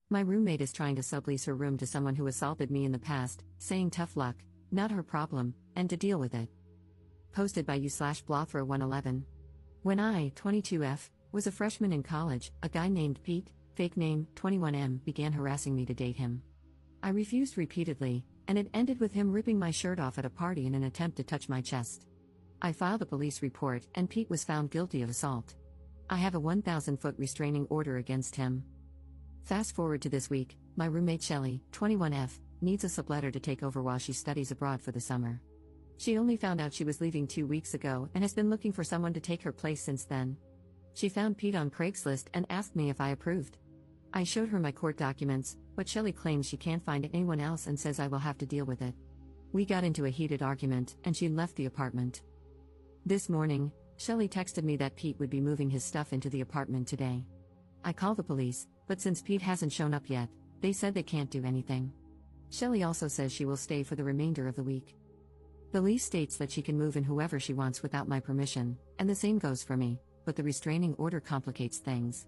My roommate is trying to sublease her room to someone who assaulted me in the past, saying tough luck, not her problem, and to deal with it. Posted by you/Blothra111. When I, 22F, was a freshman in college, a guy named Pete, fake name 21M, began harassing me to date him. I refused repeatedly, and it ended with him ripping my shirt off at a party in an attempt to touch my chest. I filed a police report, and Pete was found guilty of assault. I have a 1,000-foot restraining order against him. Fast forward to this week, my roommate Shelly, 21F, needs a subletter to take over while she studies abroad for the summer. She only found out she was leaving 2 weeks ago and has been looking for someone to take her place since then. She found Pete on Craigslist and asked me if I approved. I showed her my court documents, but Shelly claims she can't find anyone else and says I will have to deal with it. We got into a heated argument, and she left the apartment. This morning, Shelly texted me that Pete would be moving his stuff into the apartment today. I called the police, but since Pete hasn't shown up yet, they said they can't do anything. Shelly also says she will stay for the remainder of the week. The lease states that she can move in whoever she wants without my permission, and the same goes for me, but the restraining order complicates things.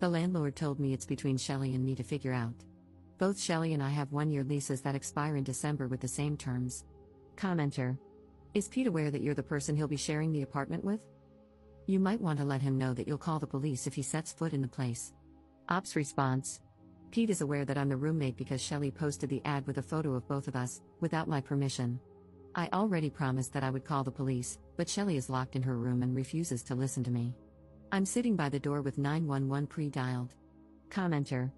The landlord told me it's between Shelly and me to figure out. Both Shelly and I have 1-year leases that expire in December with the same terms. Commenter. Is Pete aware that you're the person he'll be sharing the apartment with? You might want to let him know that you'll call the police if he sets foot in the place. Ops response. Pete is aware that I'm the roommate because Shelly posted the ad with a photo of both of us, without my permission. I already promised that I would call the police, but Shelly is locked in her room and refuses to listen to me. I'm sitting by the door with 911 pre-dialed. Commenter.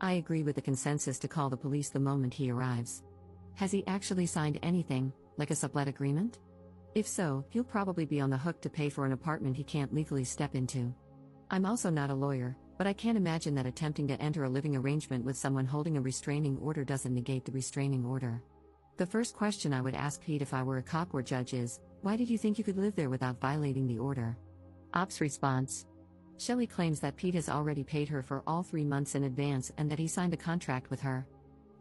I agree with the consensus to call the police the moment he arrives. Has he actually signed anything, like a sublet agreement? If so, he'll probably be on the hook to pay for an apartment he can't legally step into. I'm also not a lawyer, but I can't imagine that attempting to enter a living arrangement with someone holding a restraining order doesn't negate the restraining order. The first question I would ask Pete if I were a cop or judge is, why did you think you could live there without violating the order? Ops response. Shelly claims that Pete has already paid her for all 3 months in advance and that he signed a contract with her.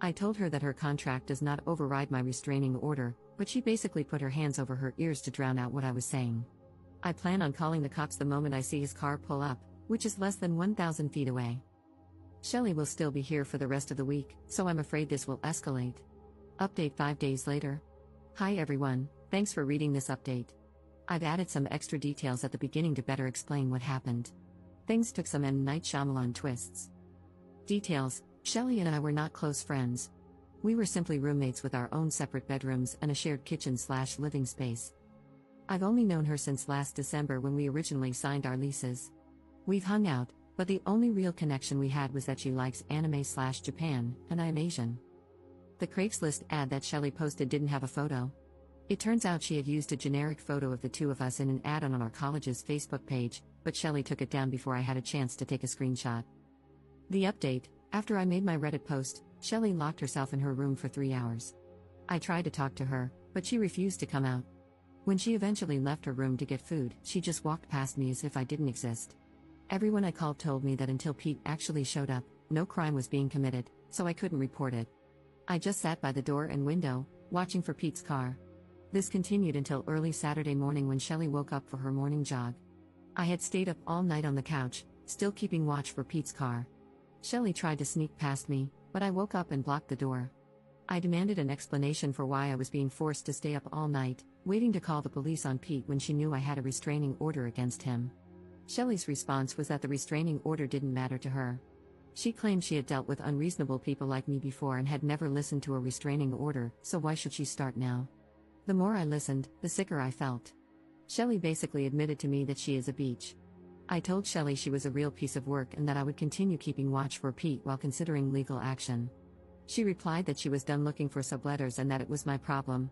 I told her that her contract does not override my restraining order, but she basically put her hands over her ears to drown out what I was saying. I plan on calling the cops the moment I see his car pull up, which is less than 1,000 feet away. Shelly will still be here for the rest of the week, so I'm afraid this will escalate. Update 5 days later. Hi everyone, thanks for reading this update. I've added some extra details at the beginning to better explain what happened. Things took some M. Night Shyamalan twists. Details: Shelly and I were not close friends. We were simply roommates with our own separate bedrooms and a shared kitchen/living space. I've only known her since last December when we originally signed our leases. We've hung out, but the only real connection we had was that she likes anime/Japan, and I am Asian. The Craigslist ad that Shelly posted didn't have a photo. It turns out she had used a generic photo of the two of us in an ad on our college's Facebook page, but Shelly took it down before I had a chance to take a screenshot. The update: after I made my Reddit post, Shelly locked herself in her room for 3 hours. I tried to talk to her, but she refused to come out. When she eventually left her room to get food, she just walked past me as if I didn't exist. Everyone I called told me that until Pete actually showed up, no crime was being committed, so I couldn't report it. I just sat by the door and window, watching for Pete's car. This continued until early Saturday morning when Shelly woke up for her morning jog. I had stayed up all night on the couch, still keeping watch for Pete's car. Shelly tried to sneak past me, but I woke up and blocked the door. I demanded an explanation for why I was being forced to stay up all night, waiting to call the police on Pete when she knew I had a restraining order against him. Shelly's response was that the restraining order didn't matter to her. She claimed she had dealt with unreasonable people like me before and had never listened to a restraining order, so why should she start now? The more I listened, the sicker I felt. Shelly basically admitted to me that she is a beach. I told Shelly she was a real piece of work and that I would continue keeping watch for Pete while considering legal action. She replied that she was done looking for subletters and that it was my problem.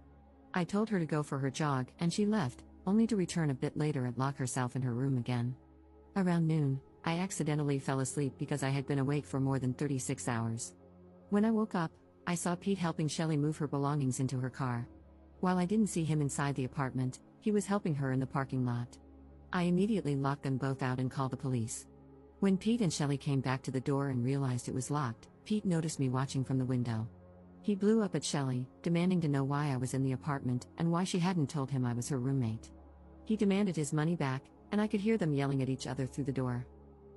I told her to go for her jog, and she left, only to return a bit later and lock herself in her room again. Around noon, I accidentally fell asleep because I had been awake for more than 36 hours. When I woke up, I saw Pete helping Shelly move her belongings into her car. While I didn't see him inside the apartment, he was helping her in the parking lot. I immediately locked them both out and called the police. When Pete and Shelly came back to the door and realized it was locked, Pete noticed me watching from the window. He blew up at Shelly, demanding to know why I was in the apartment and why she hadn't told him I was her roommate. He demanded his money back, and I could hear them yelling at each other through the door.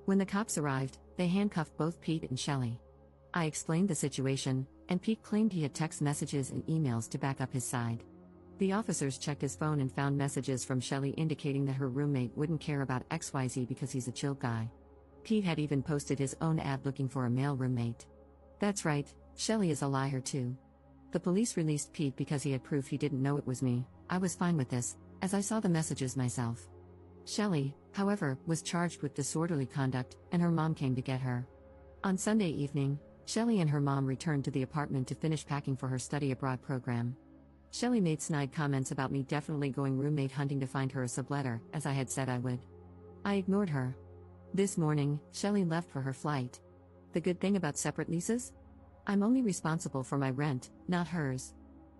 When the cops arrived, they handcuffed both Pete and Shelly. I explained the situation, and Pete claimed he had text messages and emails to back up his side. The officers checked his phone and found messages from Shelley indicating that her roommate wouldn't care about XYZ because he's a chill guy. Pete had even posted his own ad looking for a male roommate. That's right, Shelley is a liar too. The police released Pete because he had proof he didn't know it was me. I was fine with this, as I saw the messages myself. Shelley, however, was charged with disorderly conduct, and her mom came to get her. On Sunday evening, Shelley and her mom returned to the apartment to finish packing for her study abroad program. Shelley made snide comments about me definitely going roommate hunting to find her a subletter, as I had said I would. I ignored her. This morning, Shelley left for her flight. The good thing about separate leases? I'm only responsible for my rent, not hers.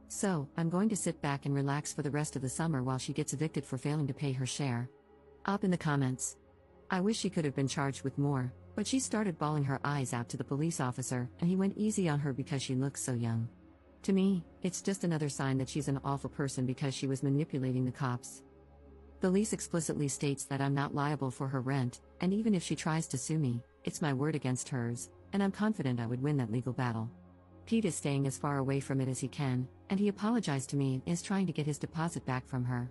So, I'm going to sit back and relax for the rest of the summer while she gets evicted for failing to pay her share. Up in the comments. I wish she could have been charged with more, but she started bawling her eyes out to the police officer, and he went easy on her because she looks so young. To me, it's just another sign that she's an awful person because she was manipulating the cops. The lease explicitly states that I'm not liable for her rent, and even if she tries to sue me, it's my word against hers, and I'm confident I would win that legal battle. Pete is staying as far away from it as he can, and he apologized to me and is trying to get his deposit back from her.